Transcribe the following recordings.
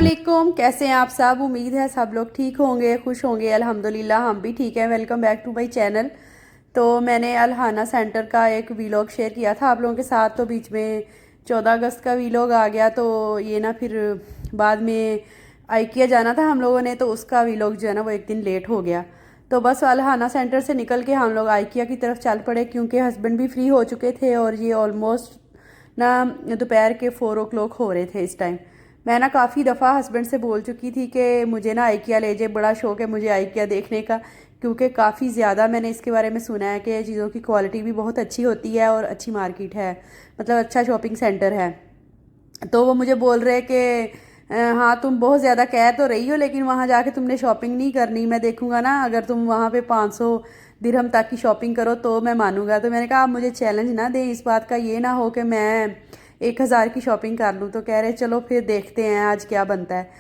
अस्सलामुअलैकुम। कैसे हैं आप सब? उम्मीद है सब लोग ठीक होंगे, खुश होंगे। अल्हम्दुलिल्लाह हम भी ठीक हैं। Welcome back to my channel. तो मैंने अलहाना सेंटर का एक वीलॉग शेयर किया था आप लोगों के साथ। तो बीच में 14 अगस्त का वीलॉग आ गया, तो ये ना फिर बाद में आइकिया जाना था हम लोगों ने, तो उसका वीलॉग जो है ना वो एक दिन लेट हो गया। तो बस अलहाना सेंटर से निकल के हम लोग आइकिया की तरफ चल पड़े, क्योंकि हस्बैंड भी फ्री हो चुके थे और ये ऑलमोस्ट ना दोपहर के 4 o'clock हो रहे थे इस टाइम। मैं ना काफ़ी दफ़ा हस्बैंड से बोल चुकी थी कि मुझे ना आइकिया ले जाए, बड़ा शौक है मुझे आइकिया देखने का, क्योंकि काफ़ी ज़्यादा मैंने इसके बारे में सुना है कि चीज़ों की क्वालिटी भी बहुत अच्छी होती है और अच्छी मार्केट है, मतलब अच्छा शॉपिंग सेंटर है। तो वो मुझे बोल रहे कि हाँ तुम बहुत ज़्यादा कह तो रही हो, लेकिन वहाँ जाके तुमने शॉपिंग नहीं करनी, मैं देखूँगा ना अगर तुम वहाँ पे 500 दिरहम तक की शॉपिंग करो तो मैं मानूंगा। तो मैंने कहा आप मुझे चैलेंज ना दें इस बात का, ये ना हो कि मैं 1000 की शॉपिंग कर लूँ। तो कह रहे चलो फिर देखते हैं आज क्या बनता है।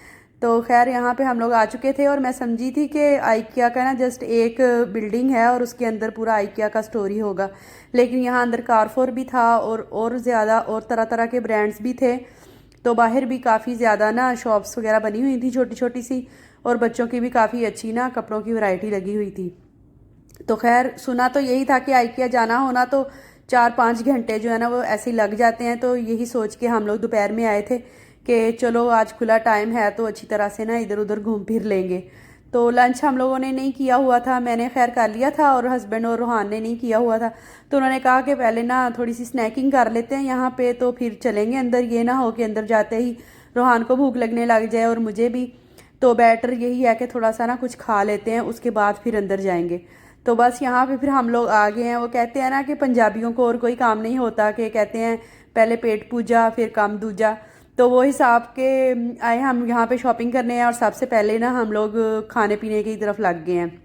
तो खैर यहाँ पे हम लोग आ चुके थे और मैं समझी थी कि आइकिया का ना जस्ट एक बिल्डिंग है और उसके अंदर पूरा आइकिया का स्टोरी होगा, लेकिन यहाँ अंदर कारफोर भी था और ज़्यादा और तरह तरह के ब्रांड्स भी थे। तो बाहर भी काफ़ी ज़्यादा ना शॉप्स वगैरह बनी हुई थी छोटी छोटी सी, और बच्चों की भी काफ़ी अच्छी ना कपड़ों की वैरायटी लगी हुई थी। तो खैर सुना तो यही था कि आइकिया जाना होना तो 4-5 घंटे जो है ना वो ऐसे ही लग जाते हैं। तो यही सोच के हम लोग दोपहर में आए थे कि चलो आज खुला टाइम है तो अच्छी तरह से ना इधर उधर घूम फिर लेंगे। तो लंच हम लोगों ने नहीं किया हुआ था, मैंने खैर कर लिया था और हस्बैंड और रूहान ने नहीं किया हुआ था। तो उन्होंने कहा कि पहले ना थोड़ी सी स्नैकिंग कर लेते हैं यहाँ पे, तो फिर चलेंगे अंदर, ये ना हो कि अंदर जाते ही रूहान को भूख लगने लग जाए और मुझे भी। तो बेटर यही है कि थोड़ा सा ना कुछ खा लेते हैं, उसके बाद फिर अंदर जाएंगे। तो बस यहाँ पे फिर हम लोग आ गए हैं। वो कहते हैं ना कि पंजाबियों को और कोई काम नहीं होता, कि कहते हैं पहले पेट पूजा फिर काम दूजा। तो वो हिसाब के आए हम यहाँ पे शॉपिंग करने हैं और सबसे पहले ना हम लोग खाने पीने की तरफ लग गए हैं।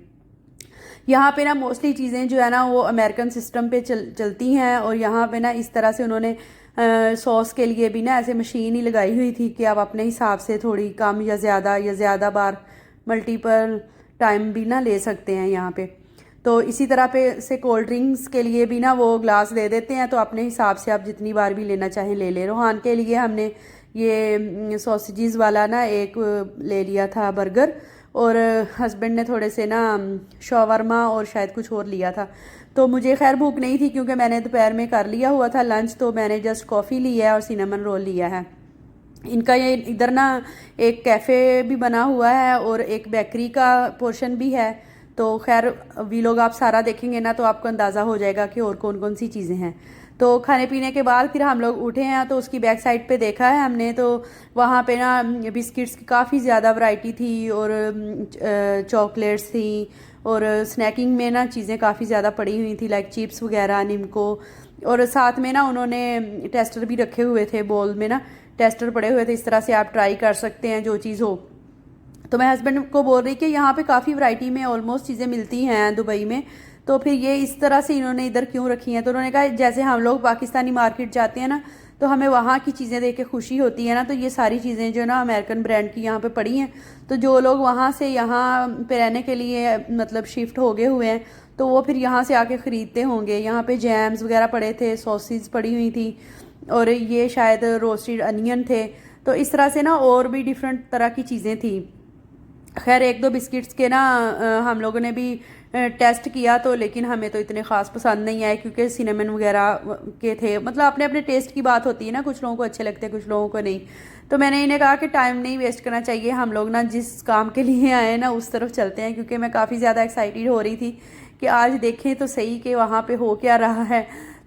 यहाँ पे ना मोस्टली चीज़ें जो है ना वो अमेरिकन सिस्टम पे चलती हैं, और यहाँ पे ना इस तरह से उन्होंने सॉस के लिए भी ना ऐसे मशीन ही लगाई हुई थी कि आप अपने हिसाब से थोड़ी कम या ज़्यादा बार मल्टीपल टाइम भी ना ले सकते हैं यहाँ पे। तो इसी तरह पे से कोल्ड ड्रिंक्स के लिए भी ना वो ग्लास दे देते हैं, तो अपने हिसाब से आप जितनी बार भी लेना चाहें ले लें। रोहान के लिए हमने ये सॉसेजेस वाला ना एक ले लिया था बर्गर, और हस्बैंड ने थोड़े से ना शवारमा और शायद कुछ और लिया था। तो मुझे खैर भूख नहीं थी क्योंकि मैंने दोपहर में कर लिया हुआ था लंच, तो मैंने जस्ट कॉफ़ी ली है और सिनेमन रोल लिया है। इनका ये इधर ना एक कैफ़े भी बना हुआ है और एक बेकरी का पोर्शन भी है। तो खैर वीलॉग आप सारा देखेंगे ना तो आपको अंदाज़ा हो जाएगा कि और कौन कौन सी चीज़ें हैं। तो खाने पीने के बाद फिर हम लोग उठे हैं, तो उसकी बैक साइड पे देखा है हमने, तो वहाँ पे ना बिस्किट्स की काफ़ी ज़्यादा वैरायटी थी और चॉकलेट्स थी, और स्नैकिंग में ना चीज़ें काफ़ी ज़्यादा पड़ी हुई थी लाइक चिप्स वगैरह, निमको। और साथ में ना उन्होंने टेस्टर भी रखे हुए थे, बोल में ना टेस्टर पड़े हुए थे, इस तरह से आप ट्राई कर सकते हैं जो चीज़ हो। तो मैं हस्बैंड को बोल रही कि यहाँ पे काफ़ी वैरायटी में ऑलमोस्ट चीज़ें मिलती हैं दुबई में, तो फिर ये इस तरह से इन्होंने इधर क्यों रखी हैं। तो उन्होंने कहा जैसे हम लोग पाकिस्तानी मार्केट जाते हैं ना तो हमें वहाँ की चीज़ें देख के खुशी होती है ना, तो ये सारी चीज़ें जो ना अमेरिकन ब्रांड की यहाँ पे पड़ी हैं। तो जो लोग वहाँ से यहाँ पे रहने के लिए मतलब शिफ्ट हो गए हुए हैं तो वो फिर यहाँ से आके ख़रीदते होंगे। यहाँ पे जैम्स वगैरह पड़े थे, सॉसेज पड़ी हुई थी, और ये शायद रोस्टेड अनियन थे। तो इस तरह से ना और भी डिफरेंट तरह की चीज़ें थी। खैर एक दो बिस्किट्स के ना हम लोगों ने भी टेस्ट किया, तो लेकिन हमें तो इतने ख़ास पसंद नहीं आए क्योंकि सिनेमन वगैरह के थे। मतलब अपने अपने टेस्ट की बात होती है ना, कुछ लोगों को अच्छे लगते हैं कुछ लोगों को नहीं। तो मैंने इन्हें कहा कि टाइम नहीं वेस्ट करना चाहिए, हम लोग ना जिस काम के लिए आए ना उस तरफ चलते हैं, क्योंकि मैं काफ़ी ज़्यादा एक्साइटेड हो रही थी कि आज देखें तो सही कि वहाँ पे हो क्या रहा है।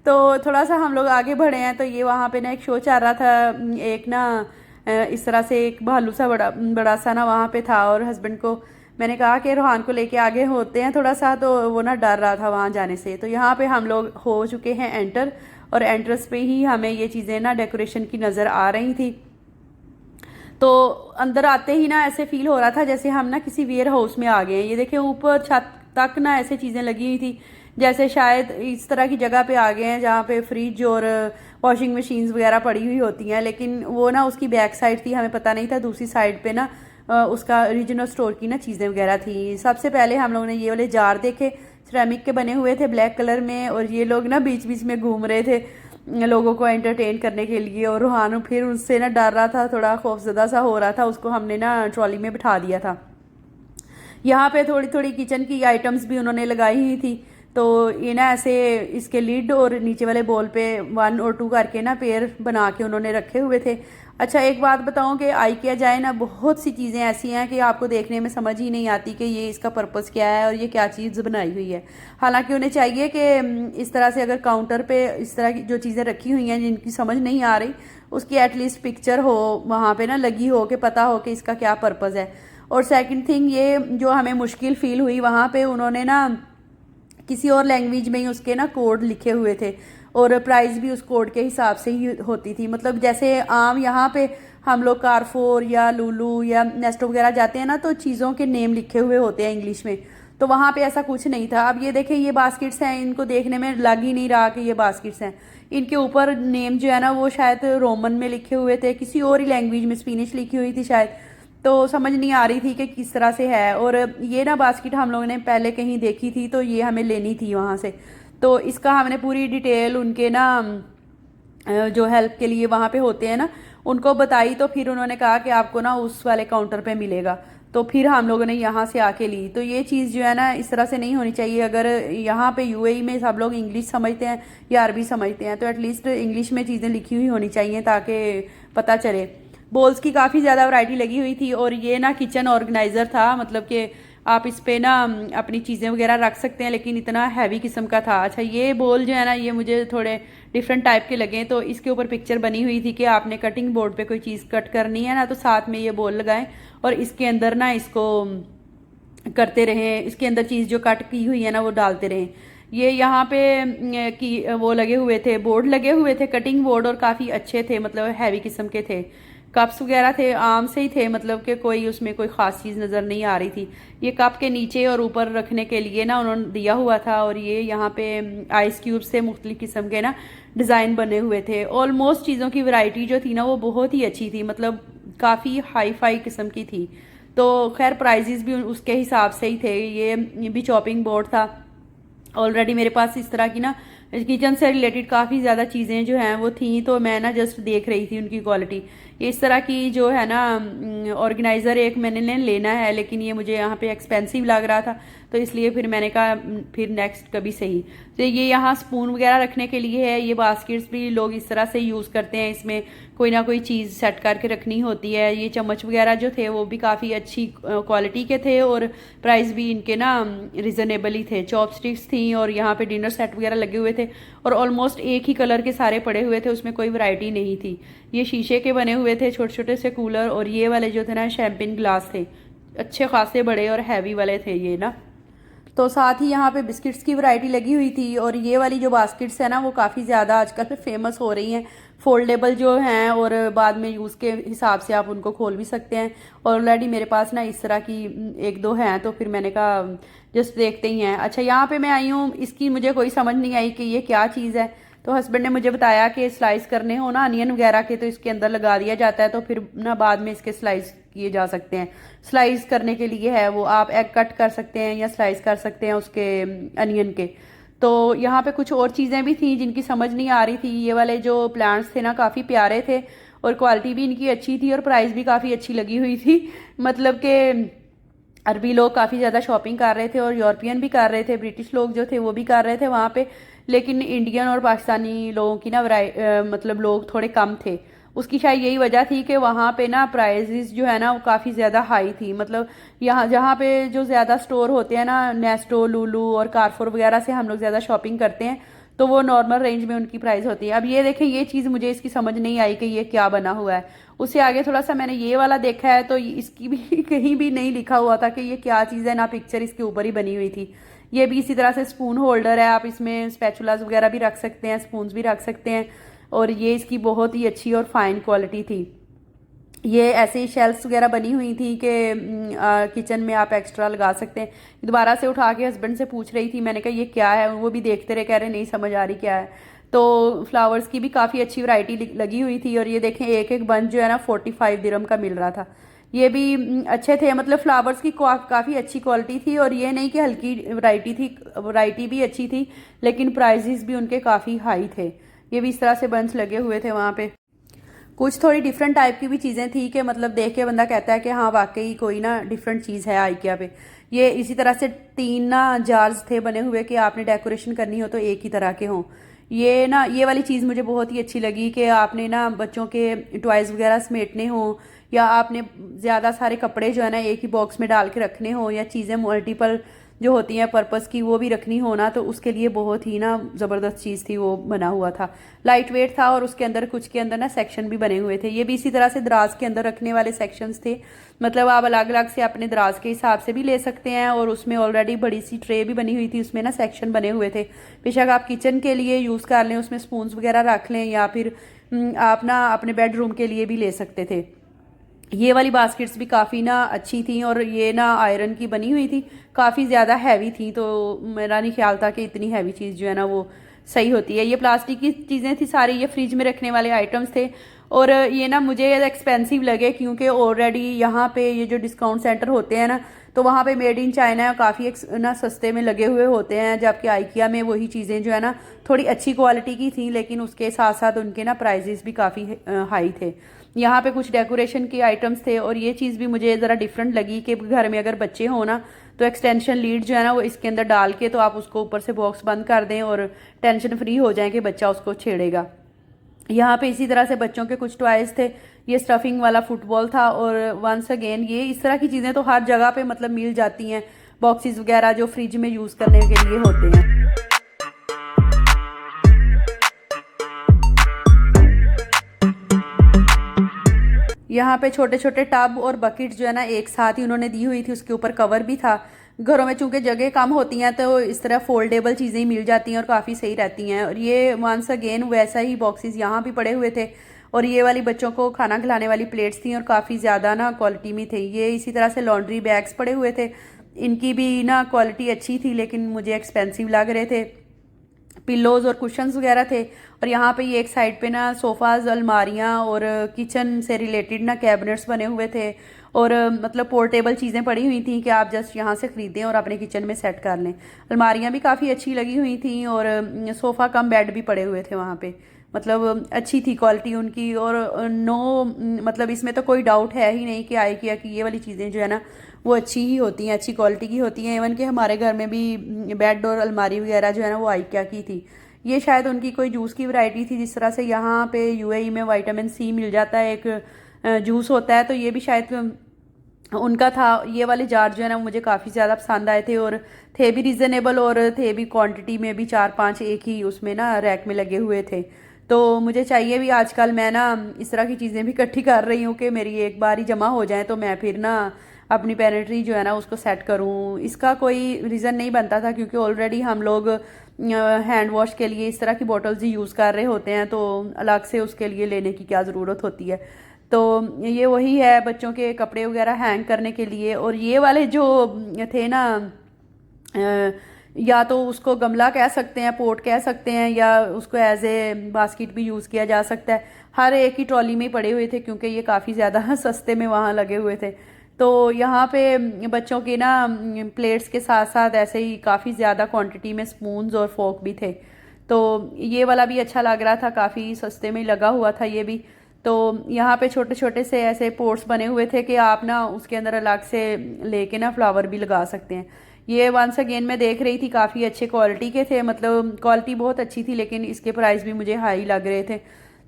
तो थोड़ा सा हम लोग आगे बढ़े हैं, तो ये वहाँ पे ना एक शो चल रहा था, एक ना इस तरह से एक भालू सा बड़ा बड़ा सा ना वहाँ पे था, और हस्बैंड को मैंने कहा कि रोहान को लेके आगे होते हैं थोड़ा सा, तो वो ना डर रहा था वहाँ जाने से। तो यहाँ पे हम लोग हो चुके हैं एंटर, और एंट्रेंस पे ही हमें ये चीज़ें ना डेकोरेशन की नज़र आ रही थी। तो अंदर आते ही ना ऐसे फील हो रहा था जैसे हम ना किसी वेयर हाउस में आ गए हैं। ये देखें ऊपर छत तक ना ऐसे चीज़ें लगी हुई थी जैसे शायद इस तरह की जगह पे आ गए हैं जहाँ पे फ्रिज और वॉशिंग मशीन्स वगैरह पड़ी हुई होती हैं, लेकिन वो ना उसकी बैक साइड थी, हमें पता नहीं था दूसरी साइड पे ना उसका रीजनल स्टोर की ना चीज़ें वगैरह थी। सबसे पहले हम लोगों ने ये वाले जार देखे, सिरेमिक के बने हुए थे ब्लैक कलर में, और ये लोग ना बीच बीच में घूम रहे थे। लोगों को एंटरटेन करने के लिए। और रूहान फिर उससे ना डर रहा था, थोड़ा खौफजदा सा हो रहा था, उसको हमने ना ट्रॉली में बिठा दिया था। यहाँ पे थोड़ी थोड़ी किचन की आइटम्स भी उन्होंने लगाई हुई थी। तो ये ना ऐसे इसके लिड और नीचे वाले बॉल पे 1 और 2 करके ना पेयर बना के उन्होंने रखे हुए थे। अच्छा एक बात बताऊं कि IKEA जाए ना, बहुत सी चीज़ें ऐसी हैं कि आपको देखने में समझ ही नहीं आती कि ये इसका पर्पस क्या है और ये क्या चीज़ बनाई हुई है। हालांकि उन्हें चाहिए कि इस तरह से अगर काउंटर पे इस तरह की जो चीज़ें रखी हुई हैं जिनकी समझ नहीं आ रही, उसकी एटलीस्ट पिक्चर हो वहाँ पे ना लगी हो, कि पता हो कि इसका क्या पर्पज़ है। और सेकंड थिंग, ये जो हमें मुश्किल फील हुई वहाँ पे, उन्होंने ना किसी और लैंग्वेज में ही उसके ना कोड लिखे हुए थे और प्राइस भी उस कोड के हिसाब से ही होती थी। मतलब जैसे आम यहाँ पे हम लोग कारफोर या लुलु या नेस्टो वगैरह जाते हैं ना, तो चीज़ों के नेम लिखे हुए होते हैं इंग्लिश में, तो वहाँ पे ऐसा कुछ नहीं था। अब ये देखें, ये बास्केट्स हैं, इनको देखने में लग ही नहीं रहा कि ये बास्केट्स हैं। इनके ऊपर नेम जो है ना वो शायद रोमन में लिखे हुए थे, किसी और ही लैंग्वेज में, स्पेनिश लिखी हुई थी शायद, तो समझ नहीं आ रही थी कि किस तरह से है। और ये ना बास्केट हम लोगों ने पहले कहीं देखी थी, तो ये हमें लेनी थी वहाँ से। तो इसका हमने पूरी डिटेल उनके ना जो हेल्प के लिए वहाँ पे होते हैं ना, उनको बताई। तो फिर उन्होंने कहा कि आपको ना उस वाले काउंटर पे मिलेगा। तो फिर हम लोगों ने यहाँ से आके ली। तो ये चीज़ जो है ना इस तरह से नहीं होनी चाहिए। अगर यहाँ पे UAE में सब लोग इंग्लिश समझते हैं या अरबी समझते हैं, तो एटलीस्ट इंग्लिश में चीज़ें लिखी हुई होनी चाहिए ताकि पता चले। बॉल्स की काफ़ी ज़्यादा वैरायटी लगी हुई थी। और ये ना किचन ऑर्गेनाइज़र था, मतलब कि आप इस पे ना अपनी चीज़ें वगैरह रख सकते हैं, लेकिन इतना हैवी किस्म का था। अच्छा ये बॉल जो है ना, ये मुझे थोड़े डिफरेंट टाइप के लगे। तो इसके ऊपर पिक्चर बनी हुई थी कि आपने कटिंग बोर्ड पे कोई चीज़ कट करनी है ना, तो साथ में ये बॉल लगाएं और इसके अंदर ना इसको करते रहें, इसके अंदर चीज़ जो कट की हुई है ना वो डालते रहें। ये यहाँ पे की वो लगे हुए थे, बोर्ड लगे हुए थे, कटिंग बोर्ड, और काफ़ी अच्छे थे, मतलब हैवी किस्म के थे। कप्स वगैरह थे, आम से ही थे, मतलब कि कोई उसमें कोई ख़ास चीज़ नज़र नहीं आ रही थी। ये कप के नीचे और ऊपर रखने के लिए ना उन्होंने दिया हुआ था। और ये यहाँ पे आइस क्यूब से मुख्तलिफ किस्म के ना डिज़ाइन बने हुए थे। ऑलमोस्ट चीज़ों की वैरायटी जो थी ना वो बहुत ही अच्छी थी, मतलब काफ़ी हाई फाई किस्म की थी। तो खैर प्राइजेस भी उसके हिसाब से ही थे। ये भी चॉपिंग बोर्ड था। ऑलरेडी मेरे पास इस तरह की ना किचन से रिलेटेड काफ़ी ज़्यादा चीज़ें जो हैं वो थी, तो मैं ना जस्ट देख रही थी उनकी क्वालिटी। इस तरह की जो है ना ऑर्गेनाइज़र एक मैंने लेना है, लेकिन ये मुझे यहाँ पे एक्सपेंसिव लग रहा था, तो इसलिए फिर मैंने कहा फिर नेक्स्ट कभी सही। तो ये यहाँ स्पून वगैरह रखने के लिए है। ये बास्केट्स भी लोग इस तरह से यूज़ करते हैं, इसमें कोई ना कोई चीज़ सेट करके रखनी होती है। ये चम्मच वगैरह जो थे वो भी काफ़ी अच्छी क्वालिटी के थे और प्राइस भी इनके ना रिजनेबल ही थे। चॉपस्टिक्स थी और यहाँ पे डिनर सेट वगैरह लगे हुए थे और ऑलमोस्ट एक ही कलर के सारे पड़े हुए थे, उसमें कोई वैरायटी नहीं थी। ये शीशे के बने हुए थे छोटे छोटे से कूलर, और ये वाले जो थे ना शैम्पेन ग्लास थे, अच्छे खासे बड़े और हैवी वाले थे ये ना। तो साथ ही यहाँ पे बिस्किट्स की वैरायटी लगी हुई थी। और ये वाली जो बास्केट्स है ना वो काफ़ी ज़्यादा आजकल फेमस हो रही हैं, फोल्डेबल जो हैं, और बाद में यूज़ के हिसाब से आप उनको खोल भी सकते हैं। ऑलरेडी मेरे पास ना इस तरह की 1-2 हैं, तो फिर मैंने कहा जस्ट देखते ही हैं। अच्छा यहाँ पे मैं आई हूँ, इसकी मुझे कोई समझ नहीं आई कि ये क्या चीज़ है। तो हस्बैंड ने मुझे बताया कि स्लाइस करने हो ना अनियन वगैरह के, तो इसके अंदर लगा दिया जाता है, तो फिर ना बाद में इसके स्लाइस किए जा सकते हैं। स्लाइस करने के लिए है वो, आप एग कट कर सकते हैं या स्लाइस कर सकते हैं उसके अनियन के। तो यहाँ पे कुछ और चीज़ें भी थी जिनकी समझ नहीं आ रही थी। ये वाले जो प्लांट्स थे ना काफ़ी प्यारे थे और क्वालिटी भी इनकी अच्छी थी और प्राइस भी काफ़ी अच्छी लगी हुई थी। मतलब कि अरबी लोग काफ़ी ज़्यादा शॉपिंग कर रहे थे और यूरोपियन भी कर रहे थे, ब्रिटिश लोग जो थे वो भी कर रहे थे वहाँ पे, लेकिन इंडियन और पाकिस्तानी लोगों की ना मतलब लोग थोड़े कम थे। उसकी शायद यही वजह थी कि वहाँ पे ना प्राइजेस जो है ना वो काफ़ी ज़्यादा हाई थी। मतलब यहाँ जहाँ पे जो ज़्यादा स्टोर होते हैं ना, नेस्टो, लुलु और कारफोर वगैरह से हम लोग ज़्यादा शॉपिंग करते हैं, तो वो नॉर्मल रेंज में उनकी प्राइस होती है। अब ये देखें, ये चीज़ मुझे इसकी समझ नहीं आई कि ये क्या बना हुआ है। उससे आगे थोड़ा सा मैंने ये वाला देखा है, तो इसकी भी कहीं भी नहीं लिखा हुआ था कि ये क्या चीज़ है, ना पिक्चर इसके ऊपर ही बनी हुई थी। ये भी इसी तरह से स्पून होल्डर है, आप इसमें स्पैचुलास वगैरह भी रख सकते हैं, स्पून्स भी रख सकते हैं, और ये इसकी बहुत ही अच्छी और फाइन क्वालिटी थी। ये ऐसे ही शेल्फ्स वगैरह बनी हुई थी कि किचन में आप एक्स्ट्रा लगा सकते हैं। दोबारा से उठा के हस्बैंड से पूछ रही थी, मैंने कहा ये क्या है, वो भी देखते रहे, कह रहे नहीं समझ आ रही क्या है। तो फ्लावर्स की भी काफ़ी अच्छी वैरायटी लगी हुई थी। और ये देखें, एक एक बंच जो है ना 45 दिरहम का मिल रहा था। ये भी अच्छे थे, मतलब फ्लावर्स की काफ़ी अच्छी क्वालिटी थी, और ये नहीं कि हल्की वैरायटी थी, वैरायटी भी अच्छी थी, लेकिन प्राइजेस भी उनके काफ़ी हाई थे। ये भी इस तरह से बंच लगे हुए थे वहाँ पे। कुछ थोड़ी डिफरेंट टाइप की भी चीज़ें थी कि मतलब देख के बंदा कहता है कि हाँ वाकई कोई ना डिफरेंट चीज़ है आइकिया पे। ये इसी तरह से 3 ना जार्स थे बने हुए कि आपने डेकोरेशन करनी हो तो एक ही तरह के हों। ये ना ये वाली चीज़ मुझे बहुत ही अच्छी लगी कि आपने ना बच्चों के टॉयज़ वगैरह समेटने हों या आपने ज़्यादा सारे कपड़े जो है ना एक ही बॉक्स में डाल के रखने हों या चीज़ें मल्टीपल जो होती हैं पर्पस की वो भी रखनी हो ना, तो उसके लिए बहुत ही ना ज़बरदस्त चीज़ थी वो बना हुआ था। लाइट वेट था और उसके अंदर कुछ के अंदर ना सेक्शन भी बने हुए थे। ये भी इसी तरह से दराज के अंदर रखने वाले सेक्शंस थे। मतलब आप अलग अलग से अपने दराज के हिसाब से भी ले सकते हैं और उसमें ऑलरेडी बड़ी सी ट्रे भी बनी हुई थी, उसमें ना सेक्शन बने हुए थे। बेशक आप किचन के लिए यूज़ कर लें, उसमें स्पून्स वगैरह रख लें या फिर आप ना अपने बेडरूम के लिए भी ले सकते थे। ये वाली बास्केट्स भी काफ़ी ना अच्छी थी और ये ना आयरन की बनी हुई थी, काफ़ी ज़्यादा हैवी थी, तो मेरा नहीं ख्याल था कि इतनी हैवी चीज़ जो है ना वो सही होती है। ये प्लास्टिक की चीज़ें थी सारी, ये फ्रिज में रखने वाले आइटम्स थे और ये ना मुझे एक्सपेंसिव लगे क्योंकि ऑलरेडी यहाँ पे ये जो डिस्काउंट सेंटर होते हैं ना तो वहाँ पे मेड इन चाइना काफ़ी ना सस्ते में लगे हुए होते हैं, जबकि आइकिया में वही चीज़ें जो है ना थोड़ी अच्छी क्वालिटी की थी लेकिन उसके साथ साथ उनके ना प्राइजेस भी काफ़ी हाई थे। यहाँ पे कुछ डेकोरेशन के आइटम्स थे और ये चीज़ भी मुझे ज़रा डिफरेंट लगी कि घर में अगर बच्चे हो ना तो एक्सटेंशन लीड जो है ना वो इसके अंदर डाल के तो आप उसको ऊपर से बॉक्स बंद कर दें और टेंशन फ्री हो जाए कि बच्चा उसको छेड़ेगा। यहाँ पे इसी तरह से बच्चों के कुछ टॉयज़ थे। ये स्टफिंग वाला फुटबॉल था और वंस अगेन ये इस तरह की चीज़ें तो हर जगह पे मतलब मिल जाती हैं, बॉक्सेस वगैरह जो फ्रिज में यूज़ करने के लिए होते हैं। यहाँ पे छोटे छोटे टब और बकेट जो है ना एक साथ ही उन्होंने दी हुई थी, उसके ऊपर कवर भी था। घरों में चूंकि जगह कम होती हैं तो इस तरह फोल्डेबल चीज़ें ही मिल जाती हैं और काफ़ी सही रहती हैं। और ये वंस अगेन वैसा ही बॉक्सेस यहाँ भी पड़े हुए थे और ये वाली बच्चों को खाना खिलाने वाली प्लेट्स थी और काफ़ी ज़्यादा ना क्वालिटी में थे। ये इसी तरह से लॉन्ड्री बैग्स पड़े हुए थे, इनकी भी ना क्वालिटी अच्छी थी लेकिन मुझे एक्सपेंसिव लग रहे थे। पिल्लोज और कुशन्स वगैरह थे और यहाँ पे ये एक साइड पे ना सोफ़ाज, अलमारियाँ और किचन से रिलेटेड ना कैबिनेट्स बने हुए थे और मतलब पोर्टेबल चीज़ें पड़ी हुई थी कि आप जस्ट यहाँ से ख़रीदें और अपने किचन में सेट कर लें। अलमारियाँ भी काफ़ी अच्छी लगी हुई थी और सोफ़ा कम बेड भी पड़े हुए थे वहाँ पे, मतलब अच्छी थी क्वालिटी उनकी। और नो मतलब इसमें तो कोई डाउट है ही नहीं कि आइकिया की ये वाली चीज़ें जो है ना वो अच्छी ही होती हैं, अच्छी क्वालिटी की होती हैं। इवन कि हमारे घर में भी बेड और अलमारी वगैरह जो है ना वो आइकिया की थी। ये शायद उनकी कोई जूस की वैरायटी थी, जिस तरह से यहाँ पे यूएई में विटामिन सी मिल जाता है, एक जूस होता है, तो ये भी शायद उनका था। ये वाले जार जो है ना मुझे काफ़ी ज़्यादा पसंद आए थे और थे भी रीज़नेबल और थे भी क्वांटिटी में भी 4-5 एक ही उसमें ना रैक में लगे हुए थे। तो मुझे चाहिए भी, आजकल मैं ना इस तरह की चीज़ें भी इकट्ठी कर रही हूँ कि मेरी एक बार ही जमा हो जाए तो मैं फिर ना अपनी पेनेट्री जो है ना उसको सेट करूँ। इसका कोई रीज़न नहीं बनता था क्योंकि ऑलरेडी हम लोग हैंड वॉश के लिए इस तरह की बॉटल्स ही यूज़ कर रहे होते हैं, तो अलग से उसके लिए लेने की क्या ज़रूरत होती है। तो ये वही है बच्चों के कपड़े वगैरह हैंग करने के लिए। और ये वाले जो थे ना या तो उसको गमला कह सकते हैं, पोट कह सकते हैं, या उसको एज ए बास्केट भी यूज़ किया जा सकता है। हर एक ही ट्रॉली में ही पड़े हुए थे क्योंकि ये काफ़ी ज़्यादा सस्ते में वहाँ लगे हुए थे। तो यहाँ पे बच्चों के ना प्लेट्स के साथ साथ ऐसे ही काफ़ी ज़्यादा क्वांटिटी में स्पून्स और फोक भी थे। तो ये वाला भी अच्छा लग रहा था, काफ़ी सस्ते में ही लगा हुआ था ये भी। तो यहाँ पे छोटे छोटे से ऐसे पोर्ट्स बने हुए थे कि आप ना उसके अंदर अलग से लेके ना फ्लावर भी लगा सकते हैं। ये वंस अगेन मैं देख रही थी, काफ़ी अच्छे क्वालिटी के थे, मतलब क्वालिटी बहुत अच्छी थी लेकिन इसके प्राइस भी मुझे हाई लग रहे थे।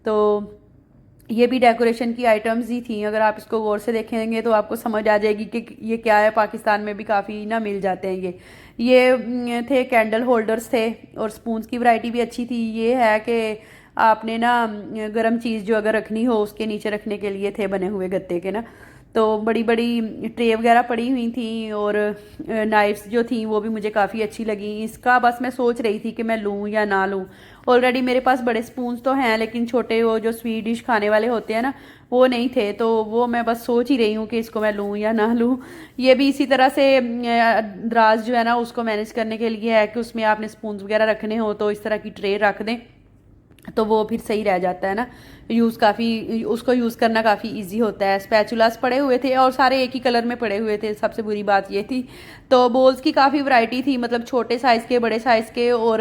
तो ये भी डेकोरेशन की आइटम्स ही थी, अगर आप इसको गौर से देखेंगे तो आपको समझ आ जाएगी कि ये क्या है। पाकिस्तान में भी काफ़ी ना मिल जाते हैं ये थे कैंडल होल्डर्स थे और स्पून्स की वैरायटी भी अच्छी थी। ये है कि आपने ना गरम चीज़ जो अगर रखनी हो उसके नीचे रखने के लिए थे बने हुए गत्ते के ना, तो बड़ी बड़ी ट्रे वगैरह पड़ी हुई थी और नाइफ्स जो थी वो भी मुझे काफ़ी अच्छी लगी। इसका बस मैं सोच रही थी कि मैं लूँ या ना लूँ। ऑलरेडी मेरे पास बड़े स्पून्स तो हैं लेकिन छोटे वो जो स्वीट डिश खाने वाले होते हैं ना वो नहीं थे, तो वो मैं बस सोच ही रही हूँ कि इसको मैं लूँ या ना लूँ। ये भी इसी तरह से दराज जो है ना उसको मैनेज करने के लिए है कि उसमें आपने स्पून्स वगैरह रखने हो तो इस तरह की ट्रे रख दें तो वो फिर सही रह जाता है ना, उसको यूज़ करना काफ़ी इजी होता है। स्पैचुलास पड़े हुए थे और सारे एक ही कलर में पड़े हुए थे, सबसे बुरी बात ये थी। तो बोल्स की काफ़ी वैरायटी थी, मतलब छोटे साइज़ के, बड़े साइज़ के और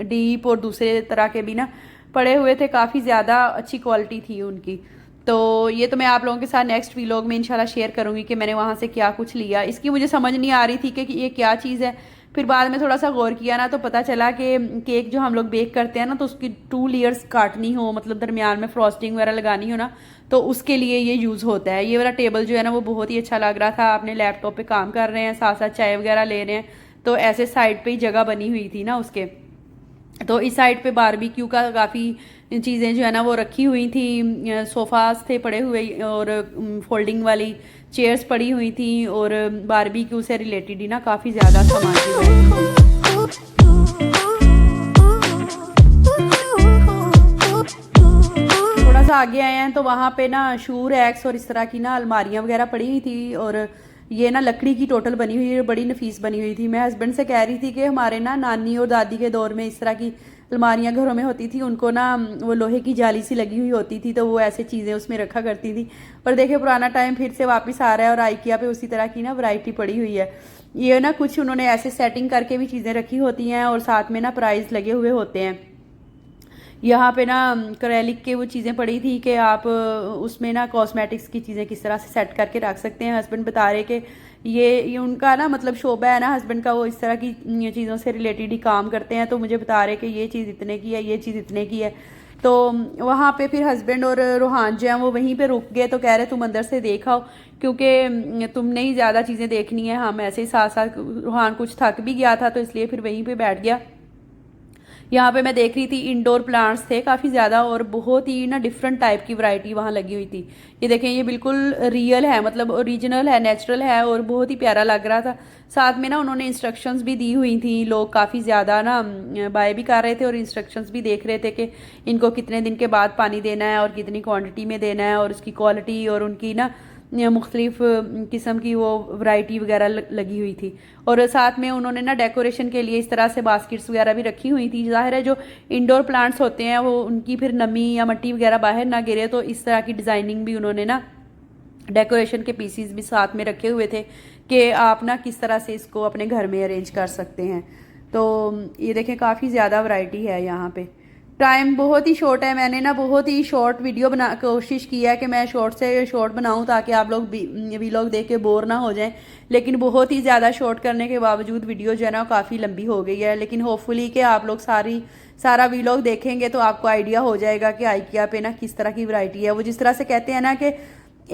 डीप और दूसरे तरह के भी ना पड़े हुए थे, काफ़ी ज़्यादा अच्छी क्वालिटी थी उनकी। तो ये तो मैं आप लोगों के साथ नेक्स्ट व्लॉग में इंशाल्लाह शेयर करूँगी कि मैंने वहाँ से क्या कुछ लिया। इसकी मुझे समझ नहीं आ रही थी कि ये क्या चीज़ है। फिर बाद में थोड़ा सा गौर किया ना तो पता चला कि केक जो हम लोग बेक करते हैं ना तो उसकी 2 लेयर्स काटनी हो, मतलब दरमियान में फ्रॉस्टिंग वगैरह लगानी हो ना, तो उसके लिए ये यूज़ होता है। ये वाला टेबल जो है ना वो बहुत ही अच्छा लग रहा था। आपने लैपटॉप पे काम कर रहे हैं, साथ साथ चाय वगैरह ले रहे हैं, तो ऐसे साइड पे ही जगह बनी हुई थी ना उसके। तो इस साइड पे बारबेक्यू का काफ़ी चीज़ें जो है ना वो रखी हुई थी, सोफ़ास थे पड़े हुए और फोल्डिंग वाली चेयर्स पड़ी हुई थी, और बारबेक्यू से रिलेटेड ही ना काफ़ी ज़्यादा सामान थी। थोड़ा सा आगे आए हैं तो वहाँ पे ना शू रैक्स और इस तरह की ना अलमारियाँ वगैरह पड़ी हुई थी, और ये ना लकड़ी की टोटल बनी हुई है, बड़ी नफीस बनी हुई थी। मैं हस्बैंड से कह रही थी कि हमारे ना नानी और दादी के दौर में इस तरह की अलमारियाँ घरों में होती थी, उनको ना वो लोहे की जाली सी लगी हुई होती थी, तो वो ऐसे चीज़ें उसमें रखा करती थी। और देखिए पुराना टाइम फिर से वापस आ रहा है, और आइकिया पे उसी तरह की ना वैरायटी पड़ी हुई है। ये ना कुछ उन्होंने ऐसे सेटिंग करके भी चीज़ें रखी होती हैं, और साथ में ना प्राइस लगे हुए होते हैं। यहाँ पे ना करैलिक के वो चीज़ें पड़ी थी कि आप उसमें ना कॉस्मेटिक्स की चीज़ें किस तरह से सेट करके रख सकते हैं। हस्बैंड बता रहे कि ये उनका ना मतलब शोबा है ना हस्बैंड का, वो इस तरह की चीज़ों से रिलेटेड ही काम करते हैं। तो मुझे बता रहे कि ये चीज़ इतने की है, ये चीज़ इतने की है। तो वहाँ पे फिर हस्बैंड और रूहान जो हैं वो वहीं पे रुक गए, तो कह रहे तुम अंदर से देख आओ, क्योंकि तुमने ही ज़्यादा चीज़ें देखनी है, हम ऐसे ही साथ साथ। रूहान कुछ थक भी गया था तो इसलिए फिर वहीं पे बैठ गया। यहाँ पे मैं देख रही थी इंडोर प्लांट्स थे काफ़ी ज़्यादा, और बहुत ही ना डिफरेंट टाइप की वैरायटी वहाँ लगी हुई थी। ये देखें, ये बिल्कुल रियल है, मतलब ओरिजिनल है, नेचुरल है, और बहुत ही प्यारा लग रहा था। साथ में ना उन्होंने इंस्ट्रक्शंस भी दी हुई थी। लोग काफ़ी ज़्यादा ना बाय भी कर रहे थे और इंस्ट्रक्शंस भी देख रहे थे कि इनको कितने दिन के बाद पानी देना है और कितनी क्वान्टिटी में देना है, और उसकी क्वालिटी और उनकी ना मुख्तलिफ किस्म की वो वैरायटी वगैरह लगी हुई थी। और साथ में उन्होंने ना डेकोरेशन के लिए इस तरह से बास्केट्स वगैरह भी रखी हुई थी। जाहिर है जो इंडोर प्लांट्स होते हैं वो उनकी फिर नमी या मिट्टी वगैरह बाहर ना गिरे, तो इस तरह की डिज़ाइनिंग भी उन्होंने ना डेकोरेशन के पीसीज भी साथ में रखे हुए थे कि आप ना किस तरह से इसको अपने घर में अरेंज कर सकते हैं। तो ये देखें, काफ़ी ज़्यादा वैरायटी है यहाँ पे। टाइम बहुत ही शॉर्ट है, मैंने ना बहुत ही शॉर्ट वीडियो बना कोशिश की है कि मैं शॉर्ट से शॉर्ट बनाऊं ताकि आप लोग वीलॉग देख के बोर ना हो जाएं, लेकिन बहुत ही ज़्यादा शॉर्ट करने के बावजूद वीडियो जो है ना काफ़ी लंबी हो गई है। लेकिन होपफुली कि आप लोग सारा वीलॉग देखेंगे तो आपको आइडिया हो जाएगा कि आइकिया पे ना किस तरह की वैरायटी है। वो जिस तरह से कहते हैं ना कि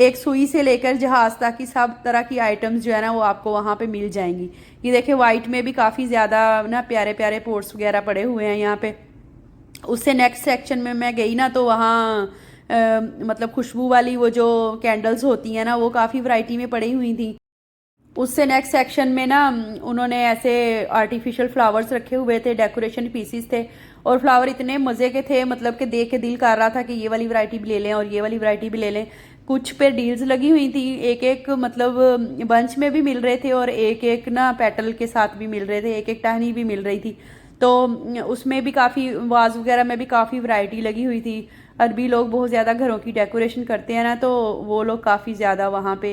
एक सुई से लेकर जहाज तक की सब तरह की आइटम्स जो है ना वो आपको वहाँ पे मिल जाएंगी। ये देखिए, वाइट में भी काफ़ी ज़्यादा ना प्यारे प्यारे पोर्ट्स वगैरह पड़े हुए हैं यहाँ पे। उससे नेक्स्ट सेक्शन में मैं गई ना तो वहाँ मतलब खुशबू वाली वो जो कैंडल्स होती हैं ना वो काफ़ी वैरायटी में पड़ी हुई थी। उससे नेक्स्ट सेक्शन में ना उन्होंने ऐसे आर्टिफिशियल फ्लावर्स रखे हुए थे, डेकोरेशन पीसीस थे, और फ्लावर इतने मज़े के थे, मतलब कि देख के दिल कर रहा था कि ये वाली वैरायटी भी ले लें और ये वाली वैरायटी भी ले लें। कुछ पे डील्स लगी हुई थी, एक एक मतलब बंच में भी मिल रहे थे, और एक एक ना पेटल के साथ भी मिल रहे थे, एक एक टहनी भी मिल रही थी। तो उसमें भी काफ़ी वाज वगैरह में भी काफ़ी वैरायटी लगी हुई थी। अरबी लोग बहुत ज़्यादा घरों की डेकोरेशन करते हैं ना, तो वो लोग काफ़ी ज़्यादा वहाँ पे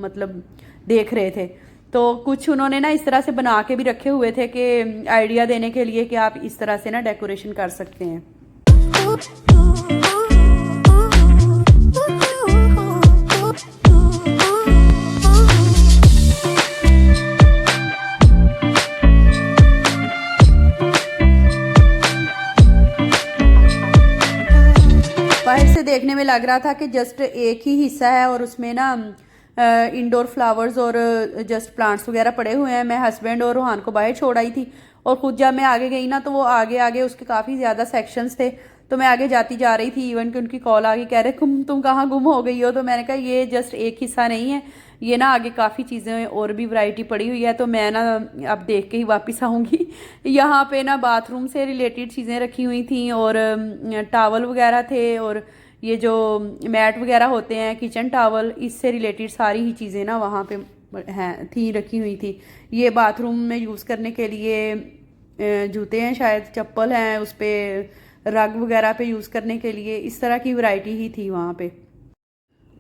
मतलब देख रहे थे। तो कुछ उन्होंने ना इस तरह से बना के भी रखे हुए थे कि आइडिया देने के लिए कि आप इस तरह से ना डेकोरेशन कर सकते हैं। बाहर से देखने में लग रहा था कि जस्ट एक ही हिस्सा है और उसमें ना इंडोर फ्लावर्स और जस्ट प्लांट्स वगैरह पड़े हुए हैं। मैं हस्बैंड और रूहान को बाहर छोड़ आई थी, और खुद जब मैं आगे गई ना तो वो आगे आगे उसके काफ़ी ज़्यादा सेक्शंस थे। तो मैं आगे जाती जा रही थी, इवन कि उनकी कॉल आ गई, कह रहे तुम कहाँ गुम हो गई हो। तो मैंने कहा ये जस्ट एक हिस्सा नहीं है, ये ना आगे काफ़ी चीज़ें और भी वैरायटी पड़ी हुई है, तो मैं ना अब देख के ही वापस आऊँगी। यहाँ पे ना बाथरूम से रिलेटेड चीज़ें रखी हुई थी, और टावल वगैरह थे, और ये जो मैट वगैरह होते हैं किचन टावल, इससे रिलेटेड सारी ही चीज़ें ना वहाँ पे हैं थी, रखी हुई थी। ये बाथरूम में यूज़ करने के लिए जूते हैं, शायद चप्पल हैं, उस पर रग वगैरह पे यूज़ करने के लिए, इस तरह की वैरायटी ही थी वहाँ पे।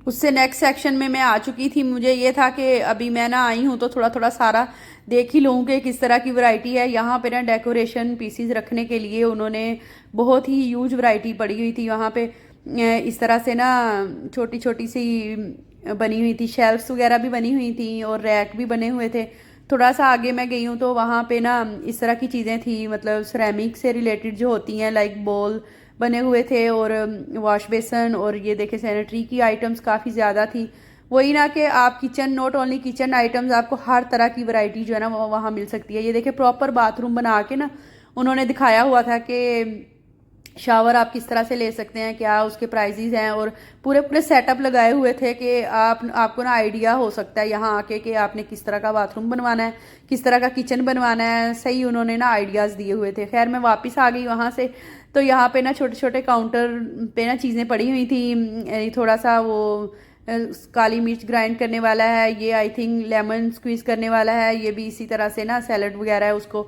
उससे नेक्स्ट सेक्शन में मैं आ चुकी थी। मुझे ये था कि अभी मैं ना आई हूँ तो थोड़ा थोड़ा सारा देख ही लूँ कि किस तरह की वैरायटी है। यहाँ पे ना डेकोरेशन पीसीज रखने के लिए उन्होंने बहुत ही ह्यूज वैरायटी पड़ी हुई थी वहाँ पे। इस तरह से ना छोटी छोटी सी बनी हुई थी, शेल्फ्स वगैरह भी बनी हुई थी और रैक भी बने हुए थे। थोड़ा सा आगे मैं गई हूँ तो वहाँ पे ना इस तरह की चीज़ें थी, मतलब सिरेमिक से रिलेटेड जो होती हैं, लाइक बोल बने हुए थे और वॉश बेसन, और ये देखे सैनिटरी की आइटम्स काफ़ी ज़्यादा थी। वही ना कि आप kitchen, not only kitchen items, आपको हर तरह की वैरायटी जो है ना वो वहाँ मिल सकती है। ये देखे प्रॉपर बाथरूम बना के ना उन्होंने दिखाया हुआ था कि शावर आप किस तरह से ले सकते हैं, क्या उसके प्राइजेज हैं, और पूरे पूरे सेटअप लगाए हुए थे कि आपको ना आइडिया हो सकता है यहाँ आके कि आपने किस तरह का बाथरूम बनवाना है, किस तरह का किचन बनवाना है। सही उन्होंने ना आइडियाज़ दिए हुए थे। खैर मैं वापस आ गई वहाँ से, तो यहाँ पे ना छोटे छोटे काउंटर पे ना चीज़ें पड़ी हुई थी। थोड़ा सा वो काली मिर्च ग्राइंड करने वाला है, ये आई थिंक लेमन स्क्वीज़ करने वाला है, ये भी इसी तरह से ना सैलड वगैरह है उसको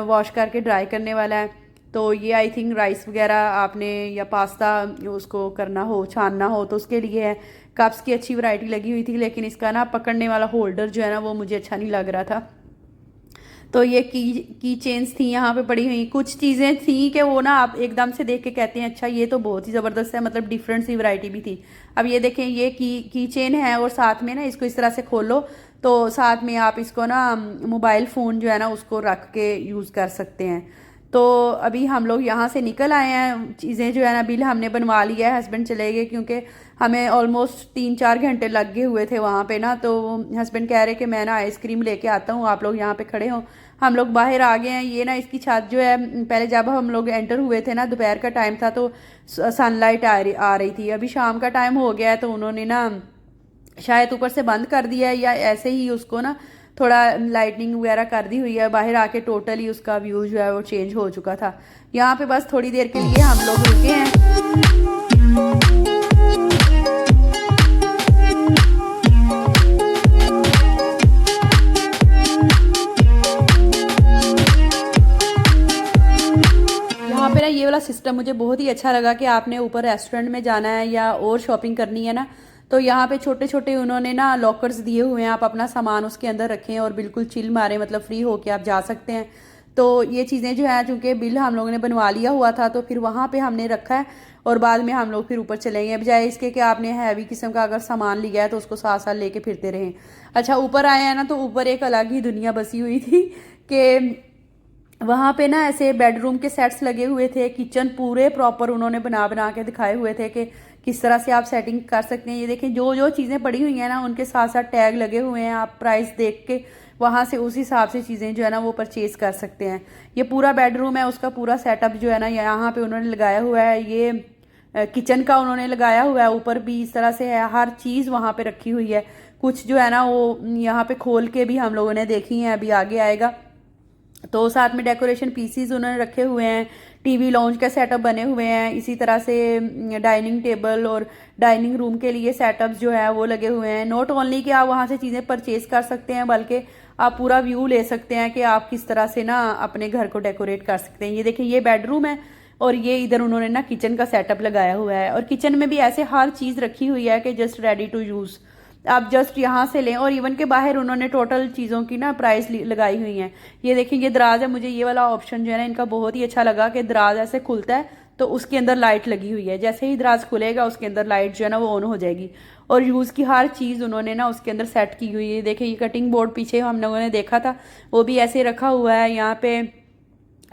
वॉश करके ड्राई करने वाला है। तो ये आई थिंक राइस वगैरह आपने या पास्ता उसको करना हो, छानना हो तो उसके लिए है। कप्स की अच्छी वैरायटी लगी हुई थी, लेकिन इसका ना पकड़ने वाला होल्डर जो है ना वो मुझे अच्छा नहीं लग रहा था। तो ये की चेन्स थी यहाँ पे पड़ी हुई। कुछ चीज़ें थी कि वो ना आप एकदम से देख के कहते हैं अच्छा ये तो बहुत ही ज़बरदस्त है, मतलब डिफरेंट सी वैरायटी भी थी। अब ये देखें, ये की चेन है और साथ में ना इसको इस तरह से खोलो तो साथ में आप इसको ना मोबाइल फ़ोन जो है ना उसको रख के यूज़ कर सकते हैं। तो अभी हम लोग यहाँ से निकल आए हैं, चीज़ें जो है ना बिल हमने बनवा लिया है, हस्बैंड चले गए क्योंकि हमें ऑलमोस्ट 3-4 घंटे लग गए हुए थे वहाँ पे ना। तो हस्बैंड कह रहे कि मैं ना आइसक्रीम लेके आता हूँ, आप लोग यहाँ पे खड़े हो। हम लोग बाहर आ गए हैं। ये ना इसकी छत जो है, पहले जब हम लोग एंटर हुए थे ना दोपहर का टाइम था तो सनलाइट आ रही थी। अभी शाम का टाइम हो गया है तो उन्होंने ना शायद ऊपर से बंद कर दिया है या ऐसे ही उसको ना थोड़ा लाइटनिंग वगैरह कर दी हुई है। बाहर आके टोटली उसका व्यू जो है वो चेंज हो चुका था। यहाँ पे बस थोड़ी देर के लिए हम लोग रुके हैं। यहाँ पे ना ये वाला सिस्टम मुझे बहुत ही अच्छा लगा कि आपने ऊपर रेस्टोरेंट में जाना है या और शॉपिंग करनी है ना, तो यहाँ पे छोटे छोटे उन्होंने ना लॉकर्स दिए हुए हैं, आप अपना सामान उसके अंदर रखें और बिल्कुल चिल मारे, मतलब फ्री होके आप जा सकते हैं। तो ये चीज़ें जो है, चूँकि बिल हम लोगों ने बनवा लिया हुआ था तो फिर वहाँ पे हमने रखा है और बाद में हम लोग फिर ऊपर चलेंगे, बजाय इसके कि आपने हैवी किस्म का अगर सामान लिया है तो उसको साथ साथ लेके फिरते रहें। अच्छा, ऊपर आए हैं ना तो ऊपर एक अलग ही दुनिया बसी हुई थी कि वहाँ पे ना ऐसे बेडरूम के सेट्स लगे हुए थे, किचन पूरे प्रॉपर उन्होंने बना बना के दिखाए हुए थे कि किस तरह से आप सेटिंग कर सकते हैं। ये देखें, जो जो चीज़ें पड़ी हुई हैं ना उनके साथ साथ टैग लगे हुए हैं, आप प्राइस देख के वहाँ से उस हिसाब से चीज़ें जो है ना वो परचेज़ कर सकते हैं। ये पूरा बेडरूम है, उसका पूरा सेटअप जो है ना यहाँ पे उन्होंने लगाया हुआ है। ये किचन का उन्होंने लगाया हुआ है, ऊपर भी इस तरह से है, हर चीज़ वहाँ पे रखी हुई है। कुछ जो है ना वो यहाँ पे खोल के भी हम लोगों ने देखी हैं, अभी आगे आएगा। तो साथ में डेकोरेशन पीसीज उन्होंने रखे हुए हैं, टीवी लॉन्च का सेटअप बने हुए हैं, इसी तरह से डाइनिंग टेबल और डाइनिंग रूम के लिए सेटअप्स जो है वो लगे हुए हैं। नॉट ओनली कि आप वहाँ से चीज़ें परचेज कर सकते हैं, बल्कि आप पूरा व्यू ले सकते हैं कि आप किस तरह से ना अपने घर को डेकोरेट कर सकते हैं। ये देखिए, ये बेडरूम है और ये इधर उन्होंने ना किचन का सेटअप लगाया हुआ है, और किचन में भी ऐसे हर चीज़ रखी हुई है कि जस्ट रेडी टू यूज़, आप जस्ट यहाँ से लें। और इवन के बाहर उन्होंने टोटल चीज़ों की ना प्राइस लगाई हुई हैं। ये देखिए, ये दराज है, मुझे ये वाला ऑप्शन जो है ना इनका बहुत ही अच्छा लगा कि दराज ऐसे खुलता है तो उसके अंदर लाइट लगी हुई है, जैसे ही दराज खुलेगा उसके अंदर लाइट जो है ना वो ऑन हो जाएगी। और यूज़ की हर चीज़ उन्होंने ना उसके अंदर सेट की हुई है। देखिए, ये कटिंग बोर्ड पीछे हम लोगों ने देखा था वो भी ऐसे रखा हुआ है। यहाँ पे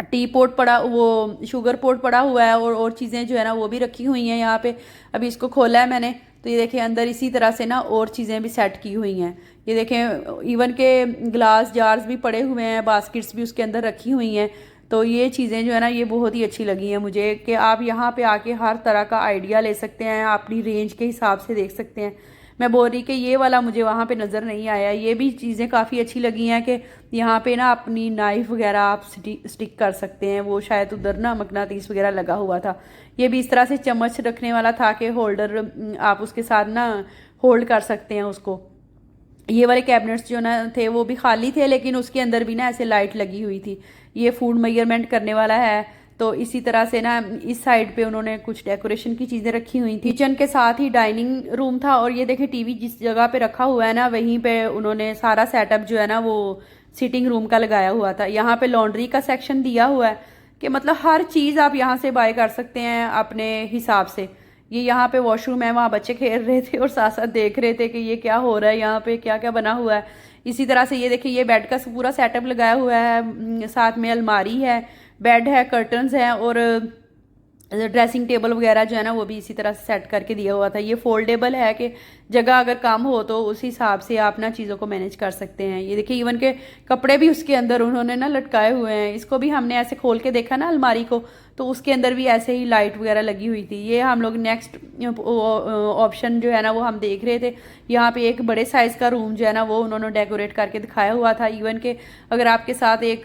टी पोट पड़ा, वो शुगर पोट पड़ा हुआ है, और चीज़ें जो है ना वो भी रखी हुई हैं यहाँ पे। अभी इसको खोला है मैंने तो ये देखें, अंदर इसी तरह से ना और चीज़ें भी सेट की हुई हैं। ये देखें, इवन के ग्लास जार्स भी पड़े हुए हैं, बास्केट्स भी उसके अंदर रखी हुई हैं। तो ये चीज़ें जो है ना ये बहुत ही अच्छी लगी हैं मुझे कि आप यहाँ पे आके हर तरह का आइडिया ले सकते हैं, अपनी रेंज के हिसाब से देख सकते हैं। मैं बोल रही कि ये वाला मुझे वहाँ पे नज़र नहीं आया। ये भी चीज़ें काफ़ी अच्छी लगी हैं कि यहाँ पे ना अपनी नाइफ़ वगैरह आप स्टिक कर सकते हैं, वो शायद उधर ना मकनातीस वगैरह लगा हुआ था। ये भी इस तरह से चम्मच रखने वाला था कि होल्डर आप उसके साथ ना होल्ड कर सकते हैं उसको। ये वाले कैबिनेट्स जो ना थे वो भी खाली थे, लेकिन उसके अंदर भी ना ऐसे लाइट लगी हुई थी। ये फूड मेजरमेंट करने वाला है, तो इसी तरह से ना इस साइड पे उन्होंने कुछ डेकोरेशन की चीज़ें रखी हुई थी। किचन के साथ ही डाइनिंग रूम था और ये देखिए टीवी जिस जगह पे रखा हुआ है ना वहीं पे उन्होंने सारा सेटअप जो है ना वो सिटिंग रूम का लगाया हुआ था। यहाँ पे लॉन्ड्री का सेक्शन दिया हुआ है कि मतलब हर चीज़ आप यहाँ से बाय कर सकते हैं अपने हिसाब से। ये यहाँ पे वॉशरूम है, वहाँ बच्चे खेल रहे थे और साथ साथ देख रहे थे कि ये क्या हो रहा है, यहाँ पे क्या क्या बना हुआ है। इसी तरह से ये देखिए ये बेड का पूरा सेटअप लगाया हुआ है, साथ में अलमारी है, बेड है, कर्टन्स हैं और ड्रेसिंग टेबल वगैरह जो है ना वो भी इसी तरह से सेट करके दिया हुआ था। ये फोल्डेबल है कि जगह अगर कम हो तो उस हिसाब से आप ना चीज़ों को मैनेज कर सकते हैं। ये देखिए इवन के कपड़े भी उसके अंदर उन्होंने ना लटकाए हुए हैं। इसको भी हमने ऐसे खोल के देखा ना अलमारी को, तो उसके अंदर भी ऐसे ही लाइट वगैरह लगी हुई थी। ये हम लोग नेक्स्ट ऑप्शन जो है ना वो हम देख रहे थे। यहाँ पे एक बड़े साइज़ का रूम जो है ना वो उन्होंने डेकोरेट करके दिखाया हुआ था। इवन के अगर आपके साथ एक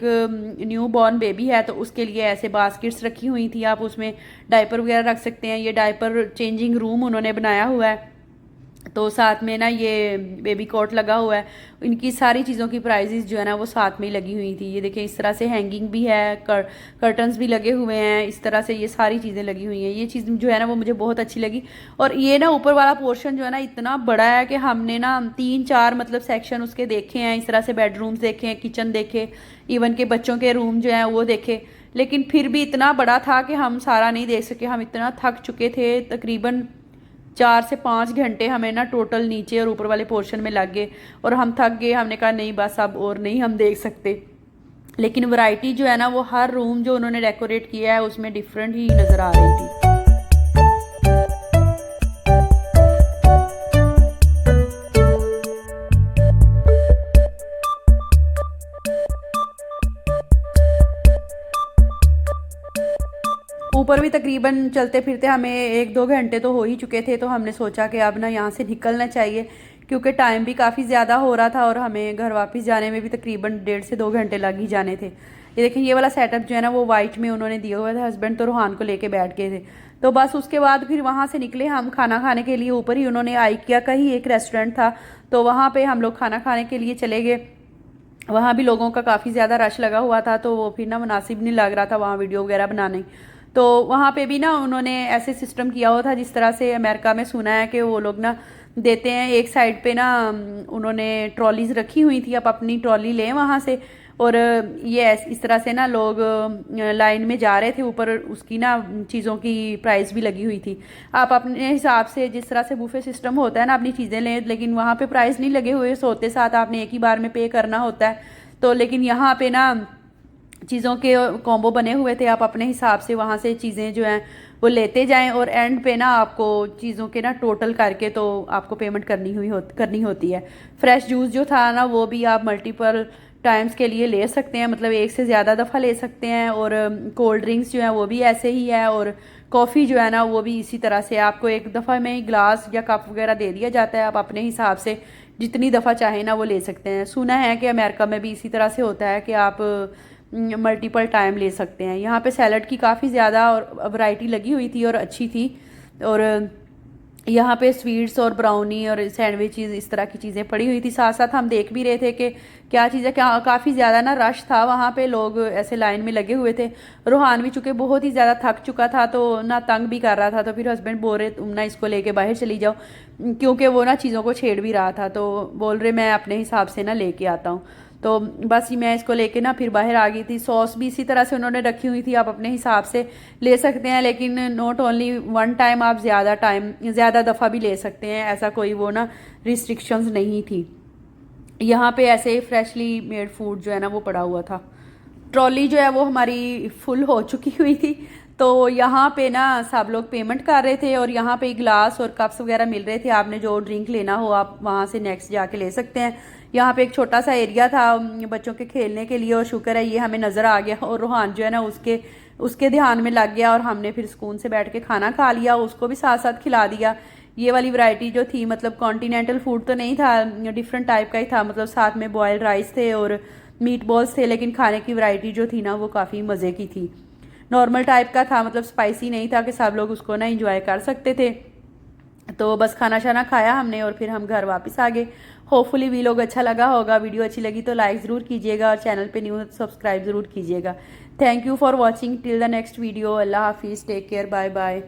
न्यू बॉर्न बेबी है तो उसके लिए ऐसे बास्केट्स रखी हुई थी, आप उसमें डायपर वगैरह रख सकते हैं। ये डायपर चेंजिंग रूम उन्होंने बनाया हुआ है। तो साथ में ना ये बेबी कोट लगा हुआ है। इनकी सारी चीज़ों की प्राइजेस जो है ना वो साथ में ही लगी हुई थी। ये देखिए इस तरह से हैंगिंग भी है, कर्टन्स भी लगे हुए हैं, इस तरह से ये सारी चीज़ें लगी हुई हैं। ये चीज़ जो है ना वो मुझे बहुत अच्छी लगी। और ये ना ऊपर वाला पोर्शन जो है ना इतना बड़ा है कि हमने ना 3-4 मतलब सेक्शन उसके देखे हैं। इस तरह से बेडरूम्स देखे हैं, किचन देखे, इवन के बच्चों के रूम जो हैं वो देखे, लेकिन फिर भी इतना बड़ा था कि हम सारा नहीं देख सके। हम इतना थक चुके थे, तकरीबन 4 से 5 घंटे हमें ना टोटल नीचे और ऊपर वाले पोर्शन में लग गए और हम थक गए। हमने कहा नहीं बस अब और नहीं हम देख सकते। लेकिन वैरायटी जो है ना वो हर रूम जो उन्होंने डेकोरेट किया है उसमें डिफरेंट ही नज़र आ रही थी। ऊपर भी तकरीबन चलते फिरते हमें 1-2 घंटे तो हो ही चुके थे। तो हमने सोचा कि अब ना यहाँ से निकलना चाहिए क्योंकि टाइम भी काफ़ी ज़्यादा हो रहा था और हमें घर वापस जाने में भी तकरीबन 1.5 से 2 घंटे लग ही जाने थे। ये देखें ये वाला सेटअप जो है ना वो वाइट में उन्होंने दिया हुआ था। हस्बैंड तो रूहान को लेके बैठ गए थे। तो बस उसके बाद फिर वहाँ से निकले हम खाना खाने के लिए। ऊपर ही उन्होंने आइकिया का ही एक रेस्टोरेंट था, तो वहाँ पर हम लोग खाना खाने के लिए चले गए। वहाँ भी लोगों का काफ़ी ज़्यादा रश लगा हुआ था, तो वो फिर ना मुनासिब नहीं लग रहा था वहाँ वीडियो वगैरह बनाने। तो वहाँ पे भी ना उन्होंने ऐसे सिस्टम किया हुआ था जिस तरह से अमेरिका में सुना है कि वो लोग ना देते हैं। एक साइड पे ना उन्होंने ट्रॉलीज रखी हुई थी, आप अपनी ट्रॉली लें वहाँ से। और ये इस तरह से ना लोग लाइन में जा रहे थे। ऊपर उसकी ना चीज़ों की प्राइस भी लगी हुई थी। आप अपने हिसाब से जिस तरह से बुफे सिस्टम होता है ना अपनी चीज़ें लें, लेकिन वहाँ पे प्राइस नहीं लगे हुए सोते साथ आपने एक ही बार में पे करना होता है। तो लेकिन यहाँ पे ना चीज़ों के कॉम्बो बने हुए थे, आप अपने हिसाब से वहाँ से चीज़ें जो हैं वो लेते जाएं और एंड पे ना आपको चीज़ों के ना टोटल करके तो आपको पेमेंट करनी होती है। फ्रेश जूस जो था ना वो भी आप मल्टीपल टाइम्स के लिए ले सकते हैं, मतलब एक से ज़्यादा दफ़ा ले सकते हैं। और कोल्ड ड्रिंक्स जो हैं वो भी ऐसे ही है। और कॉफ़ी जो है ना वो भी इसी तरह से आपको एक दफ़ा में ही ग्लास या कप वगैरह दे दिया जाता है। आप अपने हिसाब से जितनी दफ़ा चाहें ना वो ले सकते हैं। सुना है कि अमेरिका में भी इसी तरह से होता है कि आप मल्टीपल टाइम ले सकते हैं। यहाँ पे सैलड की काफ़ी ज़्यादा और वैरायटी लगी हुई थी और अच्छी थी। और यहाँ पे स्वीट्स और ब्राउनी और सैंडविचेस इस तरह की चीज़ें पड़ी हुई थी। साथ साथ हम देख भी रहे थे कि क्या चीज़ें क्या काफ़ी ज़्यादा ना रश था वहाँ पे, लोग ऐसे लाइन में लगे हुए थे। रूहान भी चूँकि बहुत ही ज़्यादा थक चुका था तो ना तंग भी कर रहा था, तो फिर हस्बैंड बोल रहे तुम ना इसको लेके बाहर चली जाओ, क्योंकि वो ना चीज़ों को छेड़ भी रहा था। तो बोल रहे मैं अपने हिसाब से ना लेके आता हूँ। तो बस मैं इसको लेके ना फिर बाहर आ गई थी। सॉस भी इसी तरह से उन्होंने रखी हुई थी, आप अपने हिसाब से ले सकते हैं। लेकिन नॉट ओनली वन टाइम, आप ज़्यादा दफ़ा भी ले सकते हैं, ऐसा कोई वो ना रिस्ट्रिक्शंस नहीं थी। यहाँ पे ऐसे फ्रेशली मेड फूड जो है ना वो पड़ा हुआ था। ट्रॉली जो है वो हमारी फुल हो चुकी हुई थी, तो यहाँ पे ना सब लोग पेमेंट कर रहे थे और यहाँ पे ग्लास और कप्स वगैरह मिल रहे थे। आपने जो ड्रिंक लेना हो आप वहाँ से नेक्स्ट जाके ले सकते हैं। यहाँ पे एक छोटा सा एरिया था बच्चों के खेलने के लिए और शुक्र है ये हमें नज़र आ गया। और रूहान जो है ना उसके ध्यान में लग गया और हमने फिर सुकून से बैठ के खाना खा लिया, उसको भी साथ साथ खिला दिया। ये वाली वैरायटी जो थी मतलब कॉन्टिनेंटल फूड तो नहीं था, डिफरेंट टाइप का ही था, मतलब साथ में बॉयल्ड राइस थे और मीट बॉल्स थे। लेकिन खाने की वैरायटी जो थी ना वो काफ़ी मज़े की थी। नॉर्मल टाइप का था, मतलब स्पाइसी नहीं था कि सब लोग उसको ना इंजॉय कर सकते थे। तो बस खाना शाना खाया हमने और फिर हम घर वापस आ गए। होपफुली वीलॉग अच्छा लगा होगा। वीडियो अच्छी लगी तो लाइक ज़रूर कीजिएगा और चैनल पे न्यू सब्सक्राइब ज़रूर कीजिएगा। Thank you for watching till the next video. अल्लाह हाफिज़, टेक केयर, बाय बाय।